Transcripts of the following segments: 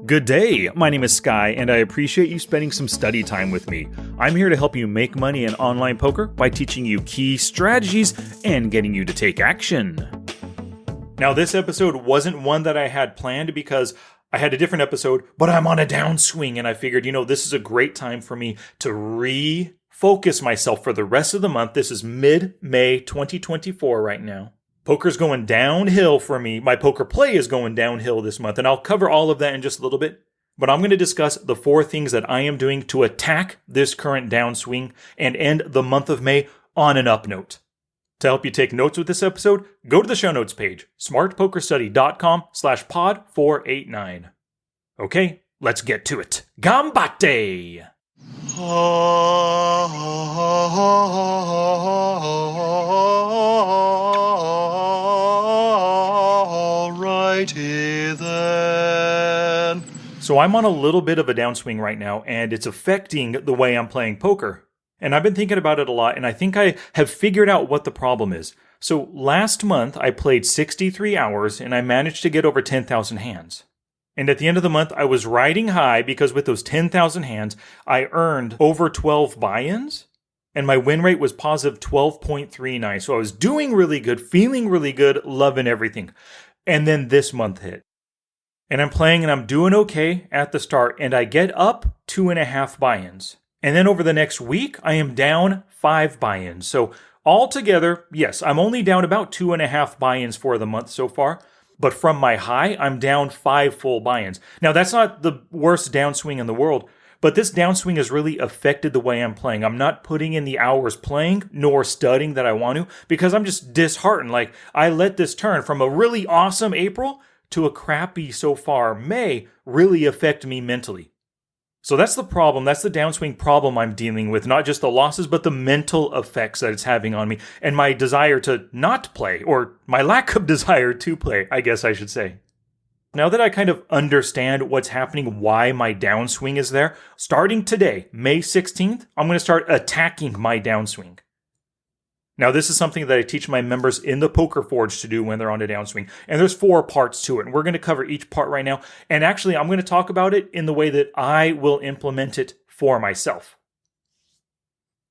Good day, my name is Sky, and I appreciate you spending some study time with me. I'm here to help you make money in online poker by teaching you key strategies and getting you to take action. Now, this episode wasn't one that I had planned because I had a different episode, but I'm on a downswing, and I figured, this is a great time for me to refocus myself for the rest of the month. This is mid-May 2024 right now. Poker's going downhill for me. My poker play is going downhill this month, and I'll cover all of that in just a little bit. But I'm going to discuss the 4 things that I am doing to attack this current downswing and end the month of May on an up note. To help you take notes with this episode, go to the show notes page, smartpokerstudy.com/pod489. Okay, let's get to it. Gambate! Alrighty then. So I'm on a little bit of a downswing right now, and it's affecting the way I'm playing poker. And I've been thinking about it a lot, and I think I have figured out what the problem is. So last month, I played 63 hours, and I managed to get over 10,000 hands. And at the end of the month, I was riding high because with those 10,000 hands, I earned over 12 buy-ins, and my win rate was positive 12.39. So I was doing really good, feeling really good, loving everything. And then this month hit. And I'm playing, and I'm doing okay at the start, and I get up 2.5 buy-ins. And then over the next week, I am down 5 buy-ins. So altogether, yes, I'm only down about 2.5 buy-ins for the month so far. But from my high, I'm down 5 full buy-ins. Now, that's not the worst downswing in the world, but this downswing has really affected the way I'm playing. I'm not putting in the hours playing, nor studying that I want to, because I'm just disheartened. Like, I let this turn from a really awesome April to a crappy so far May really affect me mentally. So that's the problem. That's the downswing problem I'm dealing with. Not just the losses, but the mental effects that it's having on me and my desire to not play, or my lack of desire to play, I guess I should say. Now that I kind of understand what's happening, why my downswing is there, starting today, May 16th, I'm going to start attacking my downswing. Now, this is something that I teach my members in the Poker Forge to do when they're on a downswing. And there's 4 parts to it. And we're going to cover each part right now. And actually, I'm going to talk about it in the way that I will implement it for myself.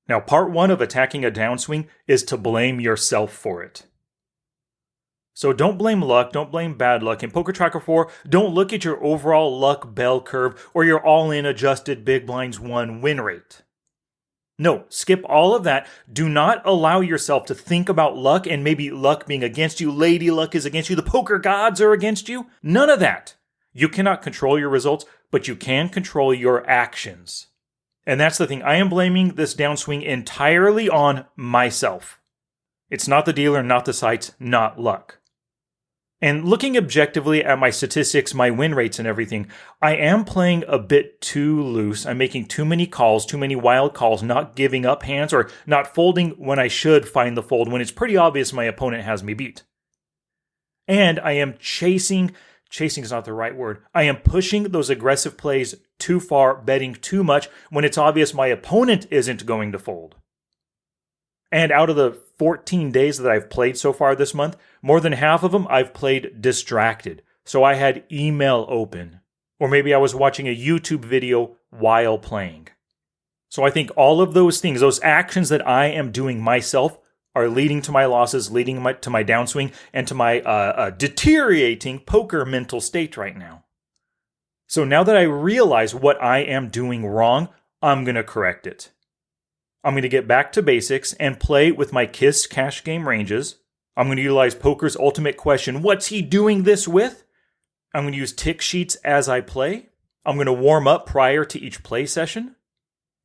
Now, part 1 of attacking a downswing is to blame yourself for it. So don't blame luck, don't blame bad luck. In Poker Tracker 4, don't look at your overall luck bell curve or your all-in adjusted big blinds 1 win rate. No, skip all of that. Do not allow yourself to think about luck and maybe luck being against you, lady luck is against you, the poker gods are against you. None of that. You cannot control your results, but you can control your actions. And that's the thing. I am blaming this downswing entirely on myself. It's not the dealer, not the sites, not luck. And looking objectively at my statistics, my win rates and everything, I am playing a bit too loose. I'm making too many calls, too many wild calls, not giving up hands or not folding when I should find the fold when it's pretty obvious my opponent has me beat. And I am chasing is not the right word. I am pushing those aggressive plays too far, betting too much when it's obvious my opponent isn't going to fold. And out of the 14 days that I've played so far this month, more than half of them I've played distracted. So I had email open, or maybe I was watching a YouTube video while playing. So I think all of those things, those actions that I am doing myself, are leading to my losses, leading to my downswing, and to my deteriorating poker mental state right now. So now that I realize what I am doing wrong, I'm going to correct it. I'm going to get back to basics and play with my KISS cash game ranges. I'm going to utilize Poker's ultimate question, what's he doing this with? I'm going to use tick sheets as I play. I'm going to warm up prior to each play session.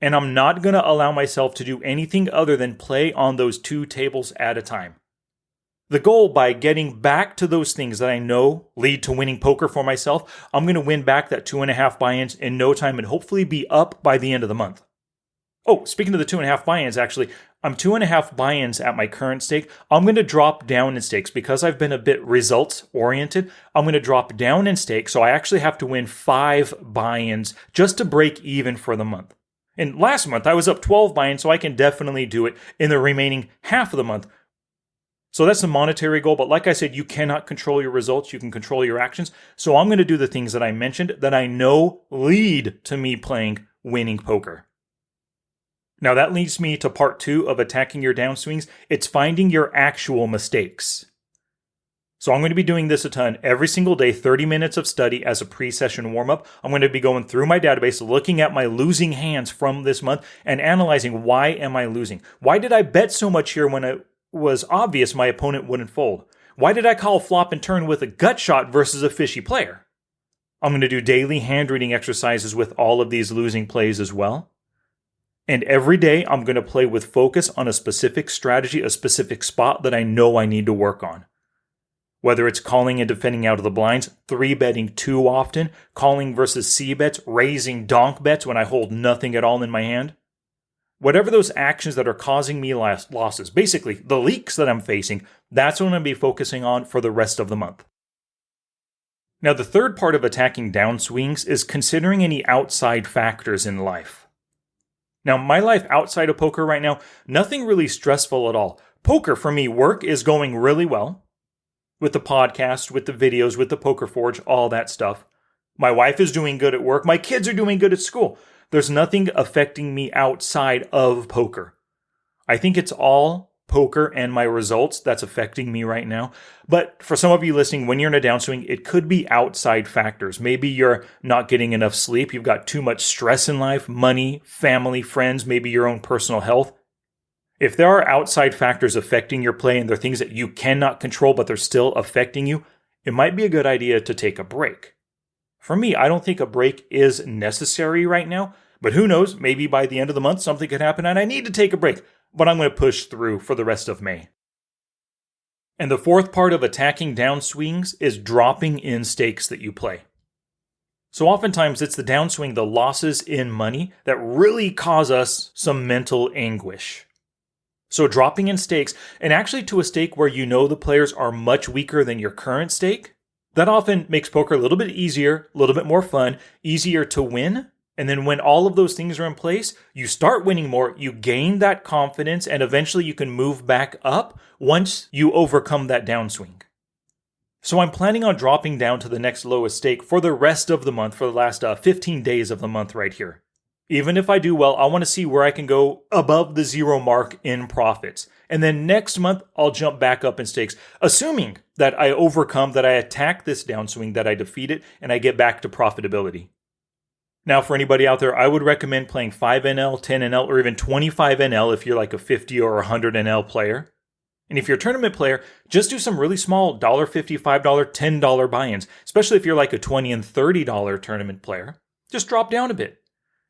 And I'm not going to allow myself to do anything other than play on those 2 tables at a time. The goal, by getting back to those things that I know lead to winning poker for myself, I'm going to win back that 2.5 buy-ins in no time and hopefully be up by the end of the month. Oh, speaking of the 2.5 buy-ins, actually, I'm 2.5 buy-ins at my current stake. I'm going to drop down in stakes because I've been a bit results-oriented. I'm going to drop down in stakes, so I actually have to win 5 buy-ins just to break even for the month. And last month, I was up 12 buy-ins, so I can definitely do it in the remaining half of the month. So that's the monetary goal. But like I said, you cannot control your results. You can control your actions. So I'm going to do the things that I mentioned that I know lead to me playing winning poker. Now that leads me to part 2 of attacking your downswings. It's finding your actual mistakes. So I'm going to be doing this a ton every single day, 30 minutes of study as a pre-session warm-up. I'm going to be going through my database, looking at my losing hands from this month and analyzing why am I losing? Why did I bet so much here when it was obvious my opponent wouldn't fold? Why did I call flop and turn with a gut shot versus a fishy player? I'm going to do daily hand reading exercises with all of these losing plays as well. And every day I'm going to play with focus on a specific strategy, a specific spot that I know I need to work on. Whether it's calling and defending out of the blinds, 3-betting too often, calling versus C-bets, raising donk bets when I hold nothing at all in my hand. Whatever those actions that are causing me losses, basically the leaks that I'm facing, that's what I'm going to be focusing on for the rest of the month. Now the third part of attacking downswings is considering any outside factors in life. Now my life outside of poker right now, nothing really stressful at all. Poker for me, work is going really well. With the podcast, with the videos, with the Poker Forge, all that stuff. My wife is doing good at work. My kids are doing good at school. There's nothing affecting me outside of poker. I think it's all poker and my results that's affecting me right now. But for some of you listening, when you're in a downswing, it could be outside factors. Maybe you're not getting enough sleep. You've got too much stress in life, money, family, friends, maybe your own personal health. If there are outside factors affecting your play and they're things that you cannot control but they're still affecting you, it might be a good idea to take a break. For me, I don't think a break is necessary right now, but who knows, maybe by the end of the month something could happen and I need to take a break, but I'm going to push through for the rest of May. And the fourth part of attacking downswings is dropping in stakes that you play. So oftentimes it's the downswing, the losses in money, that really cause us some mental anguish. So dropping in stakes, and actually to a stake where you know the players are much weaker than your current stake, that often makes poker a little bit easier, a little bit more fun, easier to win. And then when all of those things are in place, you start winning more, you gain that confidence, and eventually you can move back up once you overcome that downswing. So I'm planning on dropping down to the next lowest stake for the rest of the month, for the last 15 days of the month right here. Even if I do well, I want to see where I can go above the 0 mark in profits. And then next month, I'll jump back up in stakes, assuming that I overcome, that I attack this downswing, that I defeat it, and I get back to profitability. Now, for anybody out there, I would recommend playing 5NL, 10NL, or even 25NL if you're like a 50 or 100NL player. And if you're a tournament player, just do some really small $1.50, $5, $10 buy-ins, especially if you're like a $20 and $30 tournament player. Just drop down a bit.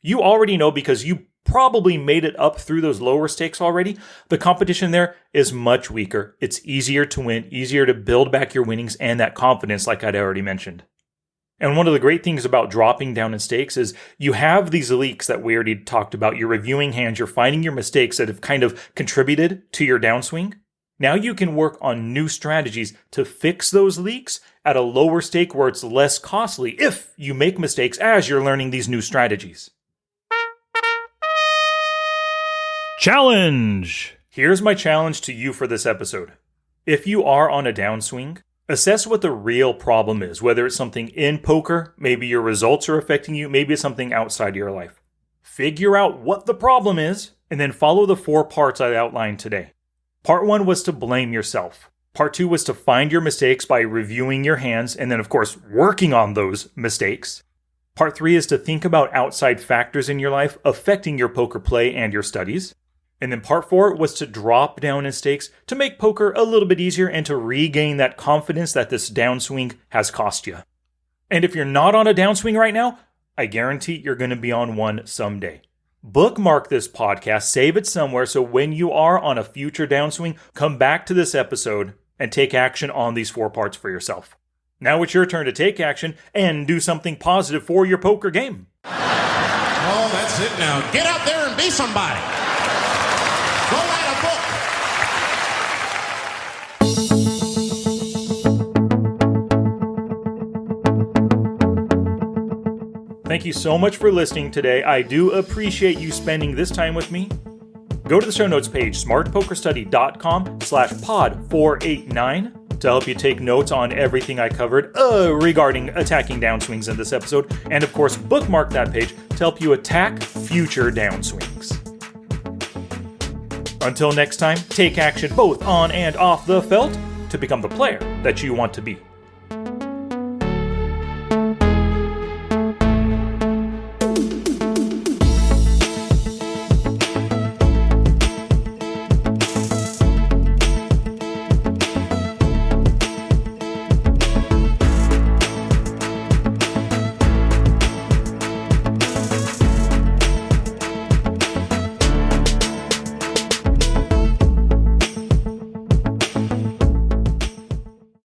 You already know, because you probably made it up through those lower stakes already, the competition there is much weaker. It's easier to win, easier to build back your winnings and that confidence like I'd already mentioned. And one of the great things about dropping down in stakes is you have these leaks that we already talked about. You're reviewing hands, you're finding your mistakes that have kind of contributed to your downswing. Now you can work on new strategies to fix those leaks at a lower stake where it's less costly if you make mistakes as you're learning these new strategies. Challenge! Here's my challenge to you for this episode. If you are on a downswing, assess what the real problem is, whether it's something in poker, maybe your results are affecting you, maybe it's something outside your life. Figure out what the problem is, and then follow the 4 parts I outlined today. Part 1 was to blame yourself. Part 2 was to find your mistakes by reviewing your hands, and then of course, working on those mistakes. Part 3 is to think about outside factors in your life affecting your poker play and your studies. And then part 4 was to drop down in stakes to make poker a little bit easier and to regain that confidence that this downswing has cost you. And if you're not on a downswing right now, I guarantee you're going to be on one someday. Bookmark this podcast, save it somewhere, so when you are on a future downswing, come back to this episode and take action on these 4 parts for yourself. Now it's your turn to take action and do something positive for your poker game. Oh, that's it now. Get out there and be somebody. Go write a book. Thank you so much for listening today. I do appreciate you spending this time with me. Go to the show notes page, smartpokerstudy.com/pod489 to help you take notes on everything I covered regarding attacking downswings in this episode. And of course, bookmark that page to help you attack future downswings. Until next time, take action both on and off the felt to become the player that you want to be.